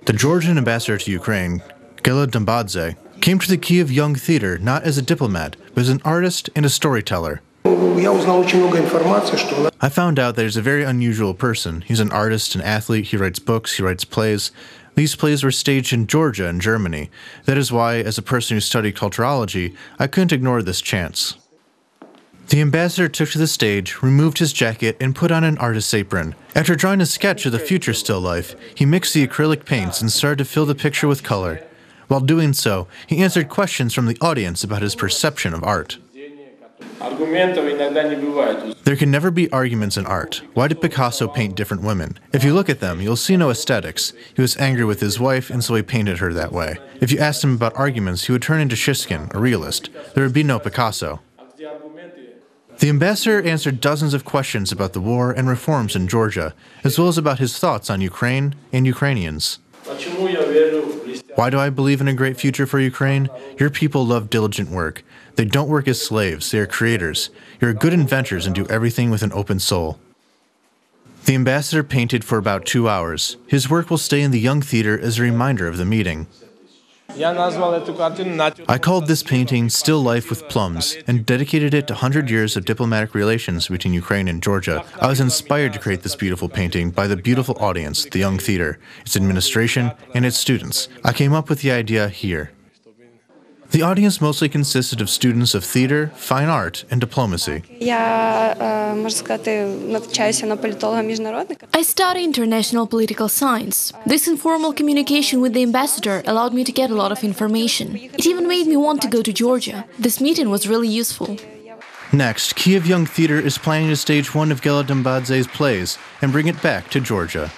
The Georgian Ambassador to Ukraine, Gela Gumbadze, came to the Kyiv Young Theater not as a diplomat, but as an artist and a storyteller. I found out that he's a very unusual person. He's an artist, an athlete, he writes books, he writes plays. These plays were staged in Georgia and Germany. That is why, as a person who studied culturology, I couldn't ignore this chance. The ambassador took to the stage, removed his jacket, and put on an artist's apron. After drawing a sketch of the future still life, he mixed the acrylic paints and started to fill the picture with color. While doing so, he answered questions from the audience about his perception of art. There can never be arguments in art. Why did Picasso paint different women? If you look at them, you'll see no aesthetics. He was angry with his wife, and so he painted her that way. If you asked him about arguments, he would turn into Shishkin, a realist. There would be no Picasso. The ambassador answered dozens of questions about the war and reforms in Georgia, as well as about his thoughts on Ukraine and Ukrainians. Why do I believe in a great future for Ukraine? Your people love diligent work. They don't work as slaves, they are creators. You're good inventors and do everything with an open soul. The ambassador painted for about 2 hours. His work will stay in the Young Theater as a reminder of the meeting. I called this painting Still Life with Plums and dedicated it to 100 years of diplomatic relations between Ukraine and Georgia. I was inspired to create this beautiful painting by the beautiful audience, the Young Theater, its administration, and its students. I came up with the idea here. The audience mostly consisted of students of theater, fine art, and diplomacy. I study international political science. This informal communication with the ambassador allowed me to get a lot of information. It even made me want to go to Georgia. This meeting was really useful. Next, Kyiv Young Theater is planning to stage one of Gela Dumbadze's plays and bring it back to Georgia.